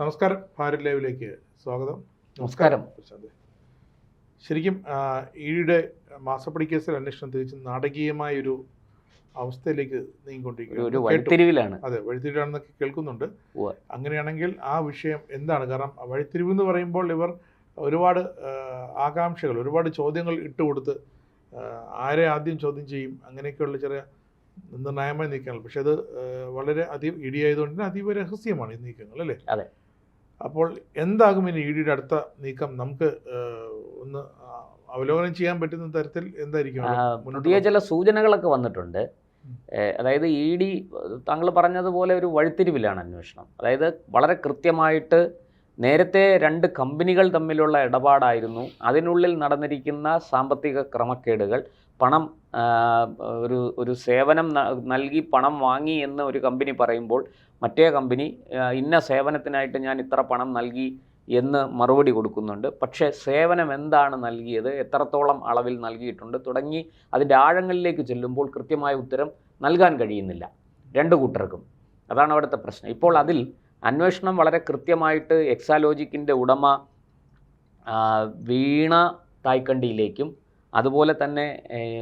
നമസ്കാരം, ഭാരത് ലൈവിലേക്ക് സ്വാഗതം. നമസ്കാരം. ശരിക്കും ഈയുടെ മാസപ്പടി കേസിൽ അന്വേഷണം തിരിച്ച് നാടകീയമായൊരു അവസ്ഥയിലേക്ക് നീങ്ങിക്കൊണ്ടിരിക്കുകയാണ്. അതെ, വഴിത്തിരിവാണെന്നൊക്കെ കേൾക്കുന്നുണ്ട്. അങ്ങനെയാണെങ്കിൽ ആ വിഷയം എന്താണ്? കാരണം വഴിത്തിരിവ് എന്ന് പറയുമ്പോൾ ഇവർ ഒരുപാട് ആകാംക്ഷകൾ, ഒരുപാട് ചോദ്യങ്ങൾ ഇട്ടുകൊടുത്ത് ആരെ ആദ്യം ചോദ്യം ചെയ്യും, അങ്ങനെയൊക്കെയുള്ള ചെറിയ നിർണായകമായ നീക്കങ്ങൾ. പക്ഷെ അത് വളരെ ഇടിയായതുകൊണ്ട് തന്നെ അതീവ രഹസ്യമാണ് ഈ നീക്കങ്ങൾ, അല്ലേ? അതെ. അപ്പോൾ എന്താകും ഇനി ഇഡിയുടെ അടുത്ത നീക്കം? നമുക്ക് ഒന്ന് അവലോകനം ചെയ്യാൻ പറ്റുന്ന തരത്തിൽ എന്തായിരിക്കും? പുതിയ ചില സൂചനകളൊക്കെ വന്നിട്ടുണ്ട്. അതായത് ഇഡി താങ്കൾ പറഞ്ഞതുപോലെ ഒരു വഴിത്തിരിവിലാണ് അന്വേഷണം. അതായത് വളരെ കൃത്യമായിട്ട് നേരത്തെ 2 കമ്പനികൾ തമ്മിലുള്ള ഇടപാടായിരുന്നു. അതിനുള്ളിൽ നടന്നിരിക്കുന്ന സാമ്പത്തിക ക്രമക്കേടുകൾ, പണം ഒരു സേവനം നൽകി പണം വാങ്ങി എന്ന് ഒരു കമ്പനി പറയുമ്പോൾ മറ്റേ കമ്പനി ഇന്ന സേവനത്തിനായിട്ട് ഞാൻ ഇത്ര പണം നൽകി എന്ന് മറുപടി കൊടുക്കുന്നുണ്ട്. പക്ഷേ സേവനം എന്താണ് നൽകിയത്, എത്രത്തോളം അളവിൽ നൽകിയിട്ടുണ്ട് തുടങ്ങി അതിൻ്റെ ആഴങ്ങളിലേക്ക് ചെല്ലുമ്പോൾ കൃത്യമായ ഉത്തരം നൽകാൻ കഴിയുന്നില്ല 2 കൂട്ടർക്കും. അതാണ് അവിടുത്തെ പ്രശ്നം. ഇപ്പോൾ അതിൽ അന്വേഷണം വളരെ കൃത്യമായിട്ട് എക്സാലോജിക്കിൻ്റെ ഉടമ വീണ തായ്ക്കണ്ടിയിലേക്കും അതുപോലെ തന്നെ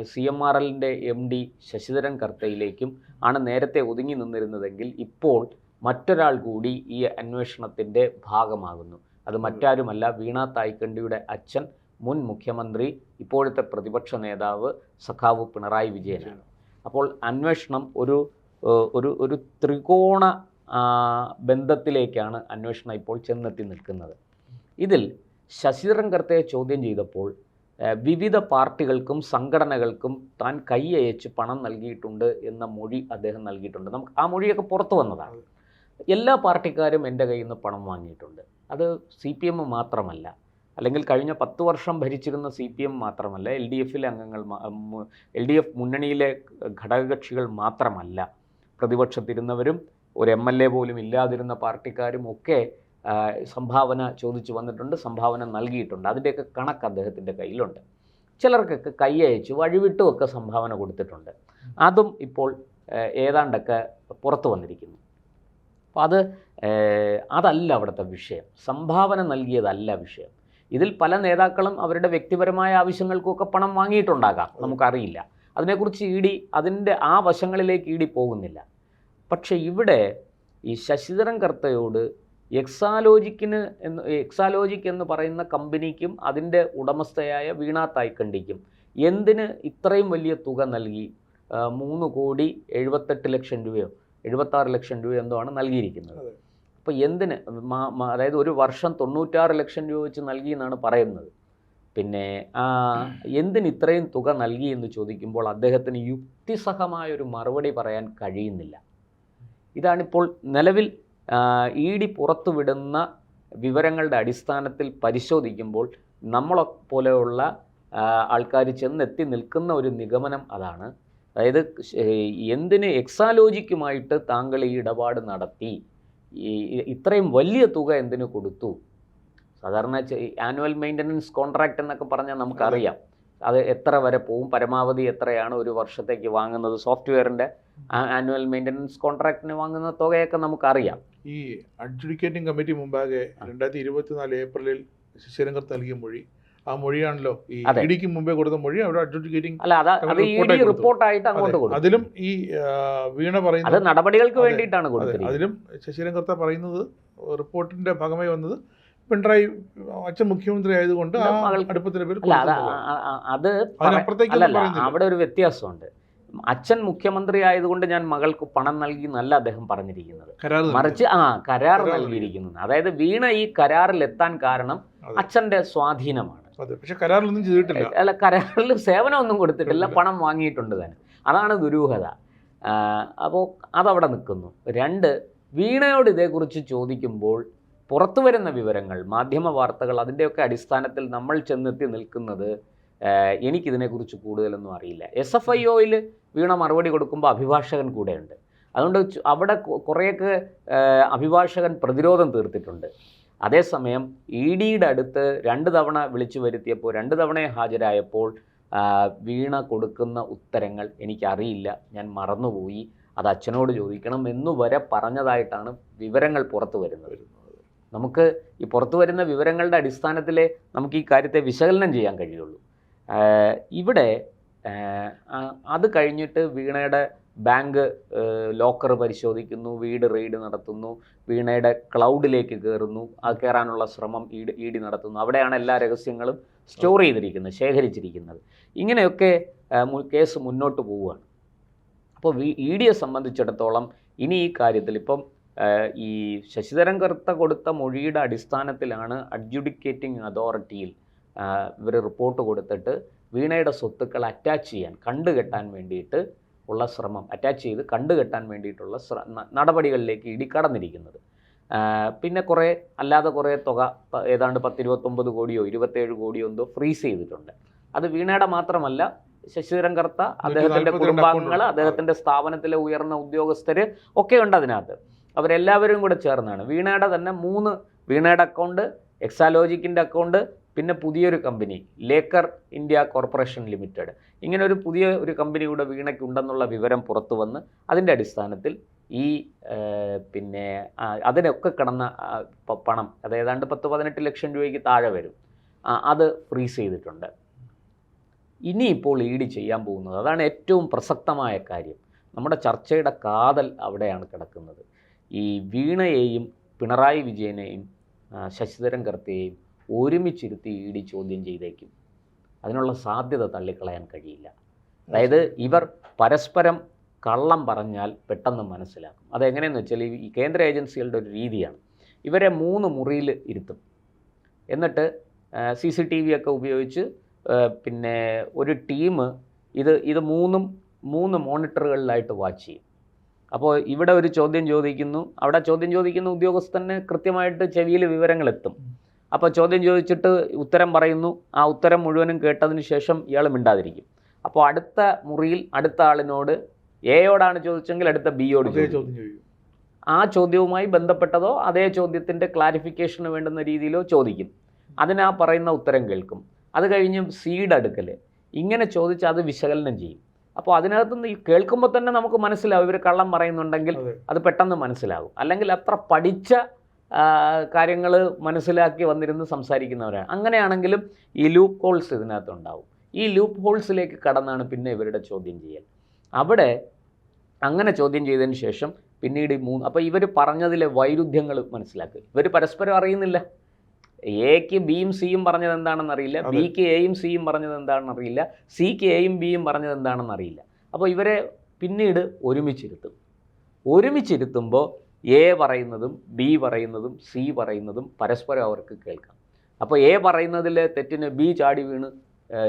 CMRLൻ്റെ MD ശശിധരൻ കർത്തയിലേക്കും ആണ് നേരത്തെ ഒതുങ്ങി നിന്നിരുന്നതെങ്കിൽ ഇപ്പോൾ മറ്റൊരാൾ കൂടി ഈ അന്വേഷണത്തിൻ്റെ ഭാഗമാകുന്നു. അത് മറ്റാരുമല്ല, വീണ തായ്ക്കണ്ടിയുടെ അച്ഛൻ, മുൻ മുഖ്യമന്ത്രി, ഇപ്പോഴത്തെ പ്രതിപക്ഷ നേതാവ് സഖാവ് പിണറായി വിജയനാണ്. അപ്പോൾ അന്വേഷണം ഒരു ത്രികോണ ബന്ധത്തിലേക്കാണ് അന്വേഷണം ഇപ്പോൾ ചെന്നെത്തി നിൽക്കുന്നത്. ഇതിൽ ശശിധരൻ കർത്തയെ ചോദ്യം ചെയ്തപ്പോൾ വിവിധ പാർട്ടികൾക്കും സംഘടനകൾക്കും താൻ കൈയയച്ച് പണം നൽകിയിട്ടുണ്ട് എന്ന മൊഴി അദ്ദേഹം നൽകിയിട്ടുണ്ട്. നമുക്ക് ആ മൊഴിയൊക്കെ പുറത്തു വന്നതാണ്. എല്ലാ പാർട്ടിക്കാരും എൻ്റെ കയ്യിൽ നിന്ന് പണം വാങ്ങിയിട്ടുണ്ട്. അത് CPM മാത്രമല്ല, അല്ലെങ്കിൽ കഴിഞ്ഞ 10 വർഷം ഭരിച്ചിരുന്ന CPM മാത്രമല്ല, LDFിലെ അംഗങ്ങൾ, LDF മുന്നണിയിലെ ഘടകകക്ഷികൾ മാത്രമല്ല, പ്രതിപക്ഷത്തിരുന്നവരും ഒരു MLA പോലും ഇല്ലാതിരുന്ന പാർട്ടിക്കാരും ഒക്കെ സംഭാവന ചോദിച്ചു വന്നിട്ടുണ്ട്, സംഭാവന നൽകിയിട്ടുണ്ട്. അതിൻ്റെയൊക്കെ കണക്ക് അദ്ദേഹത്തിൻ്റെ കയ്യിലുണ്ട്. ചിലർക്കൊക്കെ കൈയയച്ചു വഴിവിട്ടുമൊക്കെ സംഭാവന കൊടുത്തിട്ടുണ്ട്. അതും ഇപ്പോൾ ഏതാണ്ടൊക്കെ പുറത്തു വന്നിരിക്കുന്നു. അപ്പോൾ അതല്ല അവിടുത്തെ വിഷയം. സംഭാവന നൽകിയതല്ല വിഷയം. ഇതിൽ പല നേതാക്കളും അവരുടെ വ്യക്തിപരമായ ആവശ്യങ്ങൾക്കൊക്കെ പണം വാങ്ങിയിട്ടുണ്ടാകാം, നമുക്കറിയില്ല. അതിനെക്കുറിച്ച് അതിൻ്റെ ആ വശങ്ങളിലേക്ക് പോകുന്നില്ല. പക്ഷേ ഇവിടെ ഈ ശശിധരൻ കർത്തയോട് എക്സാലോജിക് എന്ന് പറയുന്ന കമ്പനിക്കും അതിൻ്റെ ഉടമസ്ഥയായ വീണ തായ്ക്കണ്ടിക്കും എന്തിന് ഇത്രയും വലിയ തുക നൽകി? 3,78,00,000 രൂപയോ 76 ലക്ഷം രൂപയോ എന്തോ ആണ് നൽകിയിരിക്കുന്നത്. അപ്പോൾ എന്തിന്? അതായത് ഒരു വർഷം 96 ലക്ഷം രൂപ വെച്ച് നൽകി എന്നാണ് പറയുന്നത്. പിന്നെ എന്തിന് ഇത്രയും തുക നൽകി എന്ന് ചോദിക്കുമ്പോൾ അദ്ദേഹത്തിന് യുക്തിസഹമായൊരു മറുപടി പറയാൻ കഴിയുന്നില്ല. ഇതാണിപ്പോൾ നിലവിൽ ഇഡി പുറത്തുവിടുന്ന വിവരങ്ങളുടെ അടിസ്ഥാനത്തിൽ പരിശോധിക്കുമ്പോൾ നമ്മളെ പോലെയുള്ള ആൾക്കാർ ചെന്നെത്തി നിൽക്കുന്ന ഒരു നിഗമനം അതാണ്. അതായത് എന്തിന് എക്സാലോജിക്കുമായിട്ട് താങ്കൾ ഈ ഇടപാട് നടത്തി, ഇത്രയും വലിയ തുക എന്തിനു കൊടുത്തു? സാധാരണ ആനുവൽ മെയിൻ്റനൻസ് കോൺട്രാക്റ്റ് എന്നൊക്കെ പറഞ്ഞാൽ നമുക്കറിയാം അത് എത്ര വരെ പോവും, പരമാവധി എത്രയാണ് ഒരു വർഷത്തേക്ക് വാങ്ങുന്നത്. സോഫ്റ്റ്വെയറിൻ്റെ ആനുവൽ മെയിൻ്റനൻസ് കോൺട്രാക്റ്റിന് വാങ്ങുന്ന തുകയൊക്കെ നമുക്കറിയാം. ഈ അഡ്ജുഡിക്കേറ്റിംഗ് കമ്മിറ്റി മുമ്പാകെ 2024 ഏപ്രിലിൽ ശശിധരൻ കർത്ത നൽകിയ മൊഴി, ആ മൊഴിയാണല്ലോ ഈ ഇഡിക്ക് മുമ്പേ കൊടുത്ത മൊഴി. അവിടെ അഡ്ജുഡിക്കേറ്റിംഗ് റിപ്പോർട്ടായിട്ട് അങ്ങോട്ട് കൊടുത്തു. അതിലും ഈ വീണ പറയുന്നത് നടപടികൾക്ക് വേണ്ടിയിട്ടാണ് കൊടുത്തത്. അതിലും ശശിധരൻ കർത്ത പറയുന്നത് റിപ്പോർട്ടിന്റെ ഭാഗമായി വന്നത് പിണറായി അച്ഛൻ മുഖ്യമന്ത്രി ആയതുകൊണ്ട് അടുപ്പത്തിന്റെ പേര്. അവിടെ ഒരു വ്യത്യാസമുണ്ട്. അച്ഛൻ മുഖ്യമന്ത്രി ആയതുകൊണ്ട് ഞാൻ മകൾക്ക് പണം നൽകി എന്നല്ല അദ്ദേഹം പറഞ്ഞിരിക്കുന്നത്, മറിച്ച് കരാർ നൽകിയിരിക്കുന്നത്. അതായത് വീണ ഈ കരാറിൽ എത്താൻ കാരണം അച്ഛന്റെ സ്വാധീനമാണ്. പക്ഷെ കരാറിലൊന്നും ചെയ്തിട്ടില്ല. അല്ല, കരാറിൽ സേവനമൊന്നും കൊടുത്തിട്ടില്ല, പണം വാങ്ങിയിട്ടുണ്ട് താൻ. അതാണ് ദുരൂഹത. അപ്പോൾ അതവിടെ നിൽക്കുന്നു. 2, വീണയോട് ഇതേക്കുറിച്ച് ചോദിക്കുമ്പോൾ പുറത്തു വരുന്ന വിവരങ്ങൾ, മാധ്യമ വാർത്തകൾ, അതിൻ്റെയൊക്കെ അടിസ്ഥാനത്തിൽ നമ്മൾ ചെന്നെത്തി നിൽക്കുന്നത് എനിക്കിതിനെക്കുറിച്ച് കൂടുതലൊന്നും അറിയില്ല. SFIOയിൽ വീണ മറുപടി കൊടുക്കുമ്പോൾ അഭിഭാഷകൻ കൂടെയുണ്ട്. അതുകൊണ്ട് അവിടെ കുറേയൊക്കെ അഭിഭാഷകൻ പ്രതിരോധം തീർത്തിട്ടുണ്ട്. അതേസമയം EDയുടെ അടുത്ത് 2 തവണ വിളിച്ചു വരുത്തിയപ്പോൾ, 2 തവണയെ ഹാജരായപ്പോൾ വീണ കൊടുക്കുന്ന ഉത്തരങ്ങൾ എനിക്കറിയില്ല, ഞാൻ മറന്നുപോയി, അത് അച്ഛനോട് ചോദിക്കണം എന്നുവരെ പറഞ്ഞതായിട്ടാണ് വിവരങ്ങൾ പുറത്തു വരുന്നത്. നമുക്ക് ഈ പുറത്തു വരുന്ന വിവരങ്ങളുടെ അടിസ്ഥാനത്തിലേ നമുക്ക് ഈ കാര്യത്തെ വിശകലനം ചെയ്യാൻ കഴിയുള്ളൂ. ഇവിടെ അത് കഴിഞ്ഞിട്ട് വീണയുടെ ബാങ്ക് ലോക്കർ പരിശോധിക്കുന്നു, വീട് റെയ്ഡ് നടത്തുന്നു, വീണയുടെ ക്ലൗഡിലേക്ക് കയറുന്നു, ആ കയറാനുള്ള ശ്രമം ഇ ഡി നടത്തുന്നു. അവിടെയാണ് എല്ലാ രഹസ്യങ്ങളും സ്റ്റോർ ചെയ്തിരിക്കുന്നത്, ശേഖരിച്ചിരിക്കുന്നത്. ഇങ്ങനെയൊക്കെ കേസ് മുന്നോട്ട് പോവുകയാണ്. അപ്പോൾ ഇ ഡിയെ സംബന്ധിച്ചിടത്തോളം ഇനി ഈ കാര്യത്തിൽ ഇപ്പം ഈ ശശിധരൻ കർത്ത കൊടുത്ത മൊഴിയുടെ അടിസ്ഥാനത്തിലാണ് അഡ്ജുഡിക്കേറ്റിംഗ് അതോറിറ്റിയിൽ ഇവർ റിപ്പോർട്ട് കൊടുത്തിട്ട് വീണയുടെ സ്വത്തുക്കൾ അറ്റാച്ച് ചെയ്യാൻ, കണ്ടുകെട്ടാൻ വേണ്ടിയിട്ട് ഉള്ള ശ്രമം, അറ്റാച്ച് ചെയ്ത് കണ്ടുകെട്ടാൻ വേണ്ടിയിട്ടുള്ള നടപടികളിലേക്ക് ഇ ഡി കടന്നിരിക്കുന്നത്. പിന്നെ അല്ലാതെ കുറേ തുക, ഏതാണ്ട് 10-29 കോടിയോ 27 കോടിയോ എന്തോ ഫ്രീസ് ചെയ്തിട്ടുണ്ട്. അത് വീണയുടെ മാത്രമല്ല, ശശിധരൻ കർത്ത, അദ്ദേഹത്തിൻ്റെ കുടുംബാംഗങ്ങൾ, അദ്ദേഹത്തിൻ്റെ സ്ഥാപനത്തിലെ ഉയർന്ന ഉദ്യോഗസ്ഥർ ഒക്കെ ഉണ്ട് അതിനകത്ത്. അവരെല്ലാവരും കൂടെ ചേർന്നാണ്. വീണയുടെ തന്നെ 3 വീണയുടെ അക്കൗണ്ട്, എക്സാലോജിക്കിൻ്റെ അക്കൗണ്ട്, പിന്നെ പുതിയൊരു company Laker India corporation limited, ഇങ്ങനെ പുതിയ ഒരു കമ്പനി കൂടെ വീണയ്ക്കുണ്ടെന്നുള്ള വിവരം പുറത്തു വന്ന് അതിൻ്റെ അടിസ്ഥാനത്തിൽ ഈ പിന്നെ അതിനൊക്കെ കിടന്ന പണം, അത് ഏതാണ്ട് 10-18 ലക്ഷം രൂപയ്ക്ക് താഴെ വരും, അത് ഫ്രീസ് ചെയ്തിട്ടുണ്ട്. ഇനിയിപ്പോൾ ഇ ഡി ചെയ്യാൻ പോകുന്നത്, അതാണ് ഏറ്റവും പ്രസക്തമായ കാര്യം. നമ്മുടെ ചർച്ചയുടെ കാതൽ അവിടെയാണ് കിടക്കുന്നത്. ഈ വീണയെയും പിണറായി വിജയനെയും ശശിധരൻ കർത്തയെയും ഒരുമിച്ചിരുത്തി ഇ ഡി ചോദ്യം ചെയ്തേക്കും. അതിനുള്ള സാധ്യത തള്ളിക്കളയാൻ കഴിയില്ല. അതായത് ഇവർ പരസ്പരം കള്ളം പറഞ്ഞാൽ പെട്ടെന്ന് മനസ്സിലാക്കും. അതെങ്ങനെയെന്ന് വെച്ചാൽ ഈ കേന്ദ്ര ഏജൻസികളുടെ ഒരു രീതിയാണ്. ഇവരെ 3 മുറിയിൽ ഇരുത്തും. എന്നിട്ട് CCTV ഒക്കെ ഉപയോഗിച്ച് പിന്നെ ഒരു ടീം ഇത് 3 മോണിറ്ററുകളിലായിട്ട് വാച്ച് ചെയ്യും. അപ്പോൾ ഇവിടെ ഒരു ചോദ്യം ചോദിക്കുന്നു, അവിടെ ചോദ്യം ചോദിക്കുന്ന ഉദ്യോഗസ്ഥന് കൃത്യമായിട്ട് ചെവിയിൽ വിവരങ്ങളെത്തും. അപ്പോൾ ചോദ്യം ചോദിച്ചിട്ട് ഉത്തരം പറയുന്നു, ആ ഉത്തരം മുഴുവനും കേട്ടതിന് ശേഷം ഇയാൾ മിണ്ടാതിരിക്കും. അപ്പോൾ അടുത്ത മുറിയിൽ അടുത്ത ആളിനോട് എയോടാണ് ചോദിച്ചെങ്കിൽ അടുത്ത ബിയോട് ചോദിക്കും. ആ ചോദ്യവുമായി ബന്ധപ്പെട്ടതോ അതേ ചോദ്യത്തിൻ്റെ ക്ലാരിഫിക്കേഷന് വേണ്ടുന്ന രീതിയിലോ ചോദിക്കും. അതിനാ പറയുന്ന ഉത്തരം കേൾക്കും. അത് കഴിഞ്ഞ് സിയുടെ അടുക്കൽ ഇങ്ങനെ ചോദിച്ച് അത് വിശകലനം ചെയ്യും. അപ്പോൾ അതിനകത്തുനിന്ന് ഈ കേൾക്കുമ്പോൾ തന്നെ നമുക്ക് മനസ്സിലാവും ഇവർ കള്ളം പറയുന്നുണ്ടെങ്കിൽ അത് പെട്ടെന്ന് മനസ്സിലാകും. അല്ലെങ്കിൽ അത്ര പഠിച്ച കാര്യങ്ങൾ മനസ്സിലാക്കി വന്നിരുന്ന് സംസാരിക്കുന്നവരാണ്. അങ്ങനെയാണെങ്കിലും ഈ ലൂപ്പ് ഹോൾസ് ഇതിനകത്തുണ്ടാവും. ഈ ലൂപ്പ് ഹോൾസിലേക്ക് കടന്നാണ് പിന്നെ ഇവരുടെ ചോദ്യം ചെയ്യൽ. അവിടെ അങ്ങനെ ചോദ്യം ചെയ്തതിന് ശേഷം പിന്നീട് അപ്പോൾ ഇവർ പറഞ്ഞതിലെ വൈരുദ്ധ്യങ്ങൾ മനസ്സിലാക്കുക. ഇവർ പരസ്പരം അറിയുന്നില്ല. എക്ക് ബിയും സിയും പറഞ്ഞത് എന്താണെന്ന് അറിയില്ല, ബിക്ക് എയും സിയും പറഞ്ഞത് എന്താണെന്ന് അറിയില്ല, സിക്ക് എയും ബിയും പറഞ്ഞത് എന്താണെന്ന് അറിയില്ല. അപ്പോൾ ഇവരെ പിന്നീട് ഒരുമിച്ചിരുത്തുമ്പോൾ എ പറയുന്നതും ബി പറയുന്നതും സി പറയുന്നതും പരസ്പരം അവർക്ക് കേൾക്കാം. അപ്പോൾ എ പറയുന്നതിൽ തെറ്റിന് ബി ചാടി വീണ്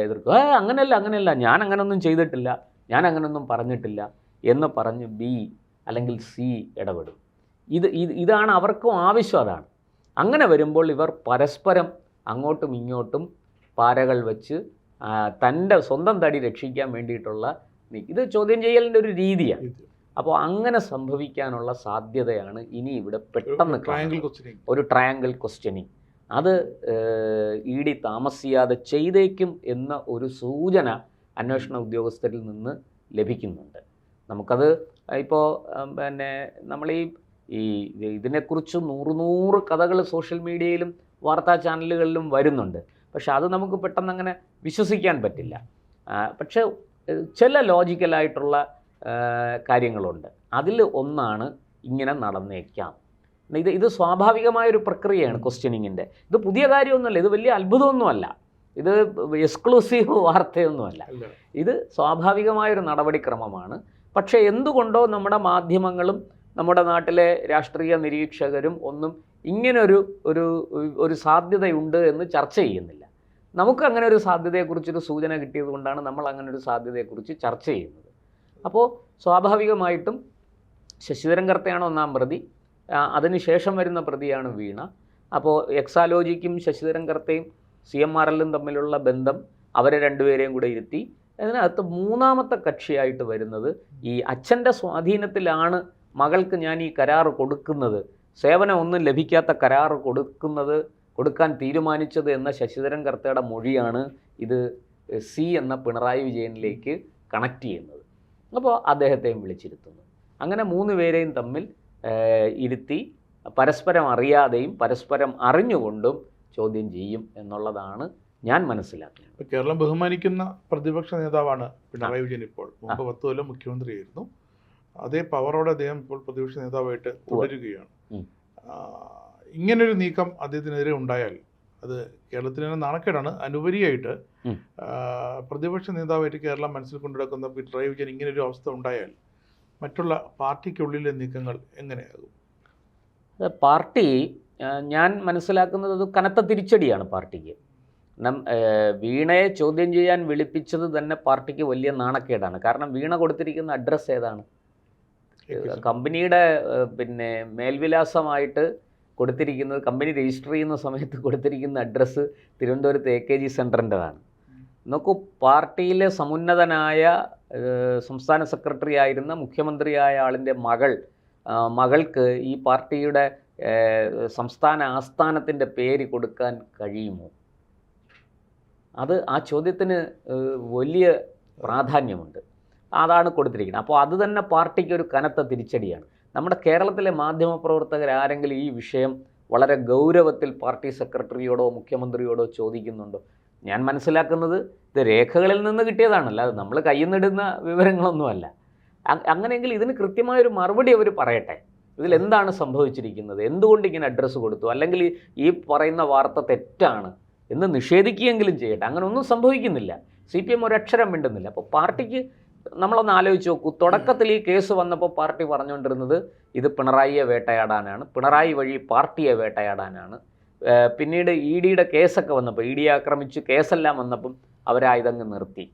എതിർക്കും. അങ്ങനെയല്ല, ഞാൻ അങ്ങനൊന്നും ചെയ്തിട്ടില്ല, ഞാൻ അങ്ങനൊന്നും പറഞ്ഞിട്ടില്ല എന്ന് പറഞ്ഞ് ബി അല്ലെങ്കിൽ സി ഇടപെടും. ഇതാണ് അവർക്കും ആവശ്യം. അതാണ്. അങ്ങനെ വരുമ്പോൾ ഇവർ പരസ്പരം അങ്ങോട്ടും ഇങ്ങോട്ടും പാരകൾ വെച്ച് തൻ്റെ സ്വന്തം തടി രക്ഷിക്കാൻ വേണ്ടിയിട്ടുള്ള ഇത് ചോദ്യം ചെയ്യലിൻ്റെ ഒരു രീതിയാണ്. അപ്പോൾ അങ്ങനെ സംഭവിക്കാനുള്ള സാധ്യതയാണ് ഇനി ഇവിടെ പെട്ടെന്ന് ഒരു ട്രയാങ്കിൾ ക്വസ്റ്റ്യനിങ്. അത് ഇ ഡി താമസിയാതെ ചെയ്തേക്കും എന്ന ഒരു സൂചന അന്വേഷണ ഉദ്യോഗസ്ഥരിൽ നിന്ന് ലഭിക്കുന്നുണ്ട്. നമുക്കത് ഇപ്പോൾ പിന്നെ നമ്മൾ ഈ ഇതിനെക്കുറിച്ച് 100 കഥകൾ സോഷ്യൽ മീഡിയയിലും വാർത്താ ചാനലുകളിലും വരുന്നുണ്ട്. പക്ഷെ അത് നമുക്ക് പെട്ടെന്ന് അങ്ങനെ വിശ്വസിക്കാൻ പറ്റില്ല. പക്ഷെ ചില ലോജിക്കലായിട്ടുള്ള കാര്യങ്ങളുണ്ട്. അതിൽ ഒന്നാണ് ഇങ്ങനെ നടന്നേക്കാം. ഇത് സ്വാഭാവികമായൊരു പ്രക്രിയയാണ് ക്വസ്റ്റ്യനിങ്ങിൻ്റെ. ഇത് പുതിയ കാര്യമൊന്നുമല്ല, ഇത് വലിയ അത്ഭുതമൊന്നുമല്ല, ഇത് എക്സ്ക്ലൂസീവ് വാർത്തയൊന്നുമല്ല. ഇത് സ്വാഭാവികമായൊരു നടപടിക്രമമാണ്. പക്ഷേ എന്തുകൊണ്ടോ നമ്മുടെ മാധ്യമങ്ങളും നമ്മുടെ നാട്ടിലെ രാഷ്ട്രീയ നിരീക്ഷകരും ഒന്നും ഇങ്ങനൊരു ഒരു സാധ്യതയുണ്ട് എന്ന് ചർച്ച ചെയ്യുന്നില്ല. നമുക്ക് അങ്ങനെ ഒരു സാധ്യതയെക്കുറിച്ചൊരു സൂചന കിട്ടിയത് കൊണ്ടാണ് നമ്മൾ അങ്ങനെ ഒരു സാധ്യതയെക്കുറിച്ച് ചർച്ച ചെയ്യുന്നത്. അപ്പോൾ സ്വാഭാവികമായിട്ടും ശശിധരൻ കർത്തയാണ് 1ാം പ്രതി, അതിനുശേഷം വരുന്ന പ്രതിയാണ് വീണ. അപ്പോൾ എക്സാലോജിക്കും ശശിധരൻ കർത്തയും CMRL തമ്മിലുള്ള ബന്ധം, അവരെ രണ്ടുപേരെയും കൂടെ ഇരുത്തി അതിനകത്ത് 3ാമത്തെ കക്ഷിയായിട്ട് വരുന്നത് ഈ അച്ഛൻ്റെ സ്വാധീനത്തിലാണ് മകൾക്ക് ഞാൻ ഈ കരാറ് കൊടുക്കുന്നത്, സേവനം ഒന്നും ലഭിക്കാത്ത കരാറ് കൊടുക്കാൻ തീരുമാനിച്ചത് എന്ന ശശിധരൻ കർത്തയുടെ മൊഴിയാണ് ഇത് സി എന്ന പിണറായി വിജയനിലേക്ക് കണക്ട് ചെയ്യുന്നത്. അപ്പോൾ അദ്ദേഹത്തെയും വിളിച്ചിരുത്തുന്നു. അങ്ങനെ 3 പേരെയും തമ്മിൽ ഇരുത്തി പരസ്പരം അറിയാതെയും പരസ്പരം അറിഞ്ഞുകൊണ്ടും ചോദ്യം ചെയ്യും എന്നുള്ളതാണ് ഞാൻ മനസ്സിലാക്കുന്നത്. കേരളം ബഹുമാനിക്കുന്ന പ്രതിപക്ഷ നേതാവാണ് പിണറായി വിജയൻ. ഇപ്പോൾ മുമ്പ് 10 കൊല്ലം മുഖ്യമന്ത്രിയായിരുന്നു. അതേ പവറോടെ അദ്ദേഹം ഇപ്പോൾ പ്രതിപക്ഷ നേതാവായിട്ട് തുടരുകയാണ്. ഇങ്ങനൊരു നീക്കം അദ്ദേഹത്തിനെതിരെ ഉണ്ടായാൽ അത് കേരളത്തിന് തന്നെ നാണക്കേടാണ്. അനുപരിയായിട്ട് പ്രതിപക്ഷ നേതാവായിട്ട് കേരളം മനസ്സിൽ കൊണ്ടുനടക്കുന്ന പിണറായി വിജയൻ ഇങ്ങനൊരു അവസ്ഥ ഉണ്ടായാൽ മറ്റുള്ള പാർട്ടിക്കുള്ളിലെ നീക്കങ്ങൾ എങ്ങനെയാകും? പാർട്ടി, ഞാൻ മനസ്സിലാക്കുന്നത് അത് കനത്ത തിരിച്ചടിയാണ് പാർട്ടിക്ക്. വീണയെ ചോദ്യം ചെയ്യാൻ വിളിപ്പിച്ചത് തന്നെ പാർട്ടിക്ക് വലിയ നാണക്കേടാണ്. കാരണം വീണ കൊടുത്തിരിക്കുന്ന അഡ്രസ്സ് ഏതാണ്? കമ്പനിയുടെ പിന്നെ മേൽവിലാസമായിട്ട് കൊടുത്തിരിക്കുന്നത്, കമ്പനി രജിസ്റ്റർ ചെയ്യുന്ന സമയത്ത് കൊടുത്തിരിക്കുന്ന അഡ്രസ്സ് തിരുവനന്തപുരത്ത് AKG സെൻറ്ററിൻ്റെതാണ്. നോക്കൂ, പാർട്ടിയിലെ സമുന്നതനായ സംസ്ഥാന സെക്രട്ടറി ആയിരുന്ന മുഖ്യമന്ത്രിയായ ആളിൻ്റെ മകൾക്ക് ഈ പാർട്ടിയുടെ സംസ്ഥാന ആസ്ഥാനത്തിൻ്റെ പേര് കൊടുക്കാൻ കഴിയുമോ? അത് ആ ചോദ്യത്തിന് വലിയ പ്രാധാന്യമുണ്ട്. അതാണ് കൊടുത്തിരിക്കുന്നത്. അപ്പോൾ അത് തന്നെ പാർട്ടിക്ക് ഒരു കനത്ത തിരിച്ചടിയാണ്. നമ്മുടെ കേരളത്തിലെ മാധ്യമപ്രവർത്തകരാരെങ്കിലും ഈ വിഷയം വളരെ ഗൗരവത്തിൽ പാർട്ടി സെക്രട്ടറിയോടോ മുഖ്യമന്ത്രിയോടോ ചോദിക്കുന്നുണ്ടോ? ഞാൻ മനസ്സിലാക്കുന്നത് ഇത് രേഖകളിൽ നിന്ന് കിട്ടിയതാണല്ലോ, അത് നമ്മൾ കയ്യിൽ നിന്നിടുന്ന വിവരങ്ങളൊന്നുമല്ല. അങ്ങനെയെങ്കിൽ ഇതിന് കൃത്യമായൊരു മറുപടി അവർ പറയട്ടെ. ഇതിലെന്താണ് സംഭവിച്ചിരിക്കുന്നത്, എന്തുകൊണ്ട് ഇങ്ങനെ അഡ്രസ്സ് കൊടുത്തു, അല്ലെങ്കിൽ ഈ പറയുന്ന വാർത്ത തെറ്റാണ് എന്ന് നിഷേധിക്കുകയെങ്കിലും ചെയ്യട്ടെ. അങ്ങനെ ഒന്നും സംഭവിക്കുന്നില്ല. CPM ഒരക്ഷരം മിണ്ടുന്നില്ല. അപ്പോൾ പാർട്ടിക്ക്, നമ്മളൊന്ന് ആലോചിച്ച് നോക്കൂ, തുടക്കത്തിൽ ഈ കേസ് വന്നപ്പോൾ പാർട്ടി പറഞ്ഞുകൊണ്ടിരുന്നത് ഇത് പിണറായിയെ വേട്ടയാടാനാണ്, പിണറായി വഴി പാർട്ടിയെ വേട്ടയാടാനാണ്. പിന്നീട് EDയുടെ കേസൊക്കെ വന്നപ്പോൾ, ED ആക്രമിച്ച് കേസെല്ലാം വന്നപ്പം അവരായതങ്ങ് നിർത്തി.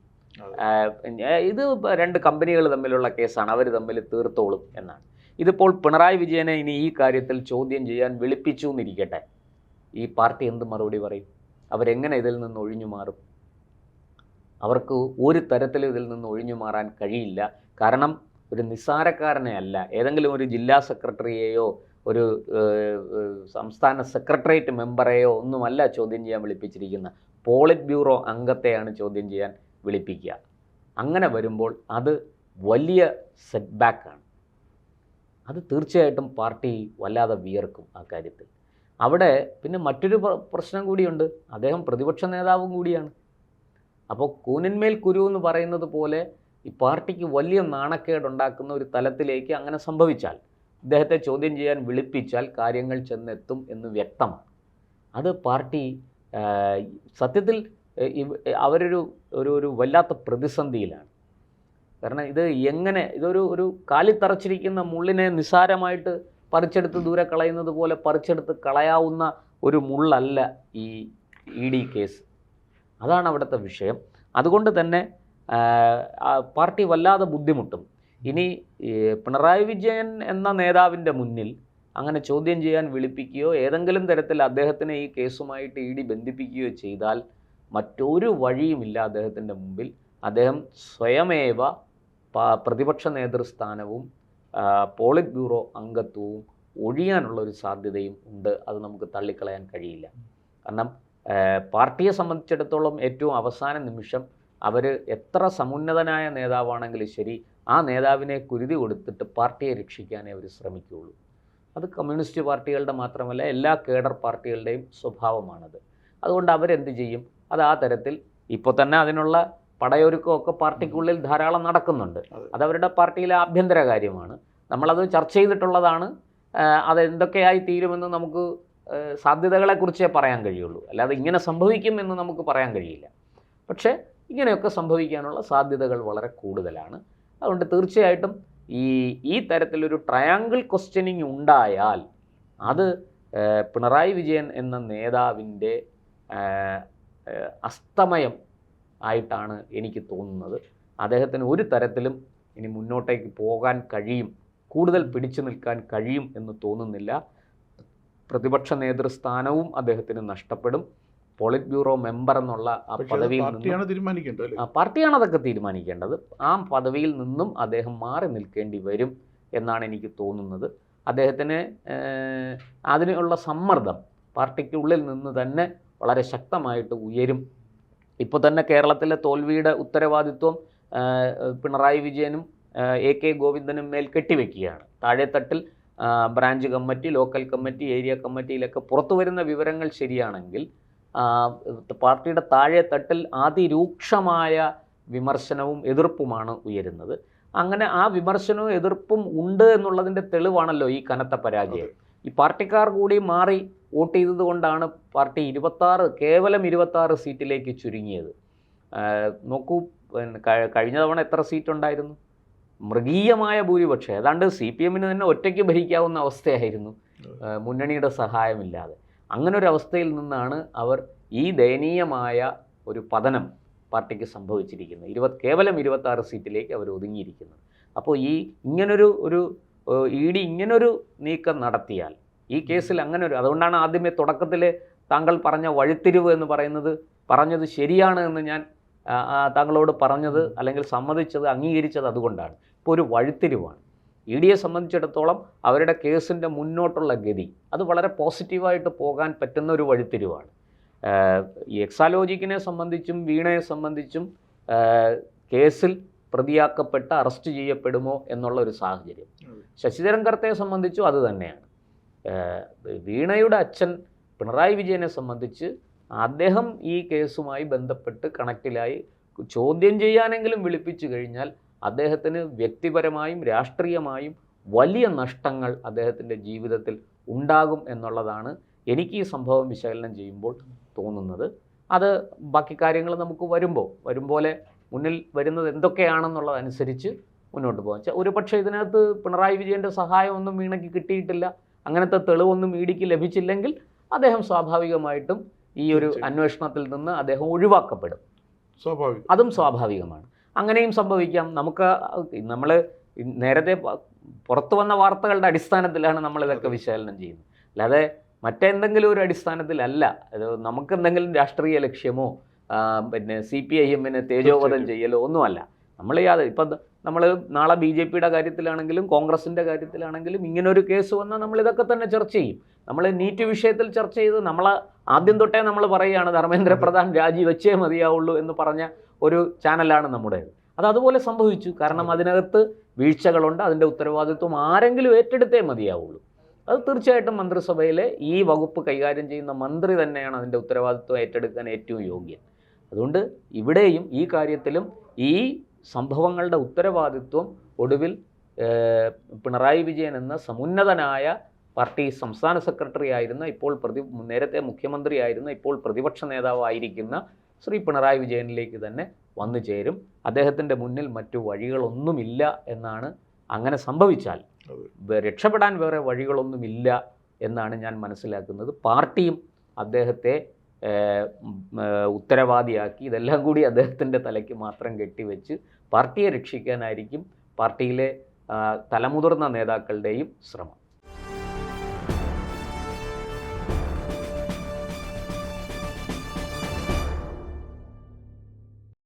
ഇത് 2 കമ്പനികൾ തമ്മിലുള്ള കേസാണ്, അവർ തമ്മിൽ തീർത്തോളും എന്നാണ്. ഇതിപ്പോൾ പിണറായി വിജയനെ ഇനി ഈ കാര്യത്തിൽ ചോദ്യം ചെയ്യാൻ വിളിപ്പിച്ചു എന്നിരിക്കട്ടെ, ഈ പാർട്ടി എന്ത് മറുപടി പറയും? അവരെങ്ങനെ ഇതിൽ നിന്ന് ഒഴിഞ്ഞു മാറും? അവർക്ക് ഒരു തരത്തിലും ഇതിൽ നിന്ന് ഒഴിഞ്ഞു മാറാൻ കഴിയില്ല. കാരണം ഒരു നിസ്സാരക്കാരനെ അല്ല, ഏതെങ്കിലും ഒരു ജില്ലാ സെക്രട്ടറിയെയോ ഒരു സംസ്ഥാന സെക്രട്ടേറിയറ്റ് മെമ്പറെയോ ഒന്നുമല്ല ചോദ്യം ചെയ്യാൻ വിളിപ്പിച്ചിരിക്കുന്ന, പോളിറ്റ് ബ്യൂറോ അംഗത്തെയാണ് ചോദ്യം ചെയ്യാൻ വിളിപ്പിക്കുക. അങ്ങനെ വരുമ്പോൾ അത് വലിയ സെറ്റ് ബാക്കാണ്. അത് തീർച്ചയായിട്ടും പാർട്ടി വല്ലാതെ വിയർക്കും ആ കാര്യത്തിൽ. അവിടെ പിന്നെ മറ്റൊരു പ്രശ്നം കൂടിയുണ്ട്, അദ്ദേഹം പ്രതിപക്ഷ നേതാവും കൂടിയാണ്. അപ്പോൾ കൂനിന്മേൽ കുരു എന്ന് പറയുന്നത് പോലെ ഈ പാർട്ടിക്ക് വലിയ നാണക്കേടുണ്ടാക്കുന്ന ഒരു തലത്തിലേക്ക് അങ്ങനെ സംഭവിച്ചാൽ, ഇദ്ദേഹത്തെ ചോദ്യം ചെയ്യാൻ വിളിപ്പിച്ചാൽ കാര്യങ്ങൾ ചെന്നെത്തും എന്ന് വ്യക്തമാണ്. അത് പാർട്ടി സത്യത്തിൽ അവരൊരു വല്ലാത്ത പ്രതിസന്ധിയിലാണ്. കാരണം ഇത് എങ്ങനെ, ഇതൊരു കാലിത്തറച്ചിരിക്കുന്ന മുള്ളിനെ നിസ്സാരമായിട്ട് പറിച്ചെടുത്ത് ദൂരെ കളയുന്നത് പോലെ പറിച്ചെടുത്ത് കളയാവുന്ന ഒരു മുള്ളല്ല ഈ ED കേസ്. അതാണ് അവിടുത്തെ വിഷയം. അതുകൊണ്ട് തന്നെ പാർട്ടി വല്ലാതെ ബുദ്ധിമുട്ടും. ഇനി പിണറായി വിജയൻ എന്ന നേതാവിൻ്റെ മുന്നിൽ അങ്ങനെ ചോദ്യം ചെയ്യാൻ വിളിപ്പിക്കുകയോ ഏതെങ്കിലും തരത്തിൽ അദ്ദേഹത്തിനെ ഈ കേസുമായിട്ട് ED ബന്ധിപ്പിക്കുകയോ ചെയ്താൽ മറ്റൊരു വഴിയുമില്ല അദ്ദേഹത്തിൻ്റെ മുമ്പിൽ. അദ്ദേഹം സ്വയമേവ പ്രതിപക്ഷ നേതൃസ്ഥാനവും പോളിറ്റ് ബ്യൂറോ അംഗത്വവും ഒഴിയാനുള്ളൊരു സാധ്യതയും ഉണ്ട്. അത് നമുക്ക് തള്ളിക്കളയാൻ കഴിയില്ല. കാരണം പാർട്ടിയെ സംബന്ധിച്ചിടത്തോളം ഏറ്റവും അവസാന നിമിഷം അവർ എത്ര സമുന്നതനായ നേതാവാണെങ്കിലും ശരി, ആ നേതാവിനെ കുരുതി കൊടുത്തിട്ട് പാർട്ടിയെ രക്ഷിക്കാനേ അവർ ശ്രമിക്കുകയുള്ളൂ. അത് കമ്മ്യൂണിസ്റ്റ് പാർട്ടികളുടെ മാത്രമല്ല എല്ലാ കേഡർ പാർട്ടികളുടെയും സ്വഭാവമാണത്. അതുകൊണ്ട് അവരെന്ത് ചെയ്യും? അത് ആ തരത്തിൽ ഇപ്പോൾ തന്നെ അതിനുള്ള പടയൊരുക്കമൊക്കെ പാർട്ടിക്കുള്ളിൽ ധാരാളം നടക്കുന്നുണ്ട്. അതവരുടെ പാർട്ടിയിലെ ആഭ്യന്തര കാര്യമാണ്. നമ്മളത് ചർച്ച ചെയ്തിട്ടുള്ളതാണ്. അതെന്തൊക്കെയായി തീരുമെന്ന് നമുക്ക് സാധ്യതകളെക്കുറിച്ചേ പറയാൻ കഴിയുള്ളൂ, അല്ലാതെ ഇങ്ങനെ സംഭവിക്കുമെന്ന് നമുക്ക് പറയാൻ കഴിയില്ല. പക്ഷേ ഇങ്ങനെയൊക്കെ സംഭവിക്കാനുള്ള സാധ്യതകൾ വളരെ കൂടുതലാണ്. അതുകൊണ്ട് തീർച്ചയായിട്ടും ഈ തരത്തിലൊരു ട്രയാങ്കിൾ ക്വസ്റ്റ്യനിങ് ഉണ്ടായാൽ അത് പിണറായി വിജയൻ എന്ന നേതാവിൻ്റെ അസ്തമയം ആയിട്ടാണ് എനിക്ക് തോന്നുന്നത്. അദ്ദേഹത്തിന് ഒരു തരത്തിലും ഇനി മുന്നോട്ടേക്ക് പോകാൻ കഴിയും, കൂടുതൽ പിടിച്ചു നിൽക്കാൻ കഴിയും എന്ന് തോന്നുന്നില്ല. പ്രതിപക്ഷ നേതൃസ്ഥാനവും അദ്ദേഹത്തിന് നഷ്ടപ്പെടും. പോളിറ്റ് ബ്യൂറോ മെമ്പർ എന്നുള്ള ആ പദവിയിൽ നിന്നും പാർട്ടിയാണ് അതൊക്കെ തീരുമാനിക്കേണ്ടത്. ആ പദവിയിൽ നിന്നും അദ്ദേഹം മാറി നിൽക്കേണ്ടി വരും എന്നാണ് എനിക്ക് തോന്നുന്നത്. അദ്ദേഹത്തിന് അതിനുള്ള സമ്മർദ്ദം പാർട്ടിക്കുള്ളിൽ നിന്ന് തന്നെ വളരെ ശക്തമായിട്ട് ഉയരും. ഇപ്പോൾ തന്നെ കേരളത്തിലെ തോൽവിയുടെ ഉത്തരവാദിത്വം പിണറായി വിജയനും AK ഗോവിന്ദനും മേൽ കെട്ടിവെക്കുകയാണ്. താഴെത്തട്ടിൽ branch committee, local committee, area കമ്മിറ്റിയിലൊക്കെ പുറത്തു വരുന്ന വിവരങ്ങൾ ശരിയാണെങ്കിൽ പാർട്ടിയുടെ താഴെ തട്ടിൽ അതിരൂക്ഷമായ വിമർശനവും എതിർപ്പുമാണ് ഉയരുന്നത്. അങ്ങനെ ആ വിമർശനവും എതിർപ്പും ഉണ്ട് എന്നുള്ളതിൻ്റെ തെളിവാണല്ലോ ഈ കനത്ത പരാജയം. ഈ പാർട്ടിക്കാർ കൂടി മാറി വോട്ട് ചെയ്തത് കൊണ്ടാണ് പാർട്ടി കേവലം 26 സീറ്റിലേക്ക് ചുരുങ്ങിയത്. നോക്കൂ, കഴിഞ്ഞ തവണ എത്ര സീറ്റ് ഉണ്ടായിരുന്നു? മൃഗീയമായ ഭൂരിപക്ഷം, ഏതാണ്ട് CPM-ന് തന്നെ ഒറ്റയ്ക്ക് ഭരിക്കാവുന്ന അവസ്ഥയായിരുന്നു മുന്നണിയുടെ സഹായമില്ലാതെ. അങ്ങനൊരവസ്ഥയിൽ നിന്നാണ് അവർ ഈ ദയനീയമായ ഒരു പതനം പാർട്ടിക്ക് സംഭവിച്ചിരിക്കുന്നത്. കേവലം 26 സീറ്റിലേക്ക് അവർ ഒതുങ്ങിയിരിക്കുന്നത്. അപ്പോൾ ഇങ്ങനൊരു ED ഇങ്ങനൊരു നീക്കം നടത്തിയാൽ ഈ കേസിൽ അതുകൊണ്ടാണ് ആദ്യമേ തുടക്കത്തിൽ താങ്കൾ പറഞ്ഞ വഴിത്തിരിവ് എന്ന് പറഞ്ഞത് ശരിയാണ് എന്ന് ഞാൻ താങ്കളോട് പറഞ്ഞത്, അല്ലെങ്കിൽ സമ്മതിച്ചത്, അംഗീകരിച്ചത് അതുകൊണ്ടാണ്. ഇപ്പോൾ ഒരു വഴിത്തിരിവാണ്. EDയെ സംബന്ധിച്ചിടത്തോളം അവരുടെ കേസിൻ്റെ മുന്നോട്ടുള്ള ഗതി അത് വളരെ പോസിറ്റീവായിട്ട് പോകാൻ പറ്റുന്ന ഒരു വഴിത്തിരിവാണ്. ഈ എക്സാലോജിക്കിനെ സംബന്ധിച്ചും വീണയെ സംബന്ധിച്ചും കേസിൽ പ്രതിയാക്കപ്പെട്ട് അറസ്റ്റ് ചെയ്യപ്പെടുമോ എന്നുള്ള ഒരു സാഹചര്യം. ശശിധരൻ കർത്തയെ സംബന്ധിച്ചും അത് തന്നെയാണ്. വീണയുടെ അച്ഛൻ പിണറായി വിജയനെ സംബന്ധിച്ച് അദ്ദേഹം ഈ കേസുമായി ബന്ധപ്പെട്ട് കണക്റ്റിലായി ചോദ്യം ചെയ്യാനെങ്കിലും വിളിപ്പിച്ചു കഴിഞ്ഞാൽ അദ്ദേഹത്തിന് വ്യക്തിപരമായും രാഷ്ട്രീയമായും വലിയ നഷ്ടങ്ങൾ അദ്ദേഹത്തിൻ്റെ ജീവിതത്തിൽ ഉണ്ടാകും എന്നുള്ളതാണ് എനിക്ക് ഈ സംഭവം വിശകലനം ചെയ്യുമ്പോൾ തോന്നുന്നത്. അത് ബാക്കി കാര്യങ്ങൾ നമുക്ക് വരുമ്പോലെ മുന്നിൽ വരുന്നത് എന്തൊക്കെയാണെന്നുള്ളതനുസരിച്ച് മുന്നോട്ട് പോകാം. ഒരു പക്ഷേ ഇതിനകത്ത് പിണറായി വിജയൻ്റെ സഹായമൊന്നും വീണയ്ക്ക് കിട്ടിയിട്ടില്ല, അങ്ങനത്തെ തെളിവൊന്നും EDക്ക് ലഭിച്ചില്ലെങ്കിൽ അദ്ദേഹം സ്വാഭാവികമായിട്ടും ഈ ഒരു അന്വേഷണത്തിൽ നിന്ന് അദ്ദേഹം ഒഴിവാക്കപ്പെടും. അതും സ്വാഭാവികമാണ്. അങ്ങനെയും സംഭവിക്കാം. നമ്മൾ നേരത്തെ പുറത്തു വന്ന വാർത്തകളുടെ അടിസ്ഥാനത്തിലാണ് നമ്മളിതൊക്കെ വിശകലനം ചെയ്യുന്നത്, അല്ലാതെ മറ്റെന്തെങ്കിലും ഒരു അടിസ്ഥാനത്തിലല്ല. നമുക്കെന്തെങ്കിലും രാഷ്ട്രീയ ലക്ഷ്യമോ CPIM-നെ തേജോവധം ചെയ്യലോ ഒന്നുമല്ല. ഇപ്പം നമ്മൾ നാളെ BJP-യുടെ കാര്യത്തിലാണെങ്കിലും കോൺഗ്രസിൻ്റെ കാര്യത്തിലാണെങ്കിലും ഇങ്ങനൊരു കേസ് വന്നാൽ നമ്മളിതൊക്കെ തന്നെ ചർച്ച ചെയ്യും. നമ്മൾ നീറ്റ് വിഷയത്തിൽ ചർച്ച ചെയ്ത് ആദ്യം തൊട്ടേ നമ്മൾ പറയുകയാണ് ധർമ്മേന്ദ്ര പ്രധാൻ രാജിവെച്ചേ മതിയാവുള്ളൂ എന്ന് പറഞ്ഞ ഒരു ചാനലാണ് നമ്മുടേത്. അതുപോലെ സംഭവിച്ചു. കാരണം അതിനകത്ത് വീഴ്ചകളുണ്ട്, അതിൻ്റെ ഉത്തരവാദിത്വം ആരെങ്കിലും ഏറ്റെടുത്തേ മതിയാവുള്ളൂ. അത് തീർച്ചയായിട്ടും മന്ത്രിസഭയിലെ ഈ വകുപ്പ് കൈകാര്യം ചെയ്യുന്ന മന്ത്രി തന്നെയാണ് അതിൻ്റെ ഉത്തരവാദിത്വം ഏറ്റെടുക്കാൻ ഏറ്റവും യോഗ്യൻ. അതുകൊണ്ട് ഇവിടെയും ഈ കാര്യത്തിലും ഈ സംഭവങ്ങളുടെ ഉത്തരവാദിത്വം ഒടുവിൽ പിണറായി വിജയൻ എന്ന സമുന്നതനായ പാർട്ടി സംസ്ഥാന സെക്രട്ടറി ആയിരുന്ന, ഇപ്പോൾ നേരത്തെ മുഖ്യമന്ത്രിയായിരുന്ന, ഇപ്പോൾ പ്രതിപക്ഷ നേതാവായിരിക്കുന്ന ശ്രീ പിണറായി വിജയനിലേക്ക് തന്നെ വന്നു ചേരും. അദ്ദേഹത്തിൻ്റെ മുന്നിൽ മറ്റു വഴികളൊന്നുമില്ല എന്നാണ്. അങ്ങനെ സംഭവിച്ചാൽ രക്ഷപ്പെടാൻ വേറെ വഴികളൊന്നുമില്ല എന്നാണ് ഞാൻ മനസ്സിലാക്കുന്നത്. പാർട്ടിയും അദ്ദേഹത്തെ ഉത്തരവാദിയാക്കി ഇതെല്ലാം കൂടി അദ്ദേഹത്തിൻ്റെ തലയ്ക്ക് മാത്രം കെട്ടിവെച്ച് പാർട്ടിയെ രക്ഷിക്കാനായിരിക്കും പാർട്ടിയിലെ തലമുതിർന്ന നേതാക്കളുടെയും ശ്രമം.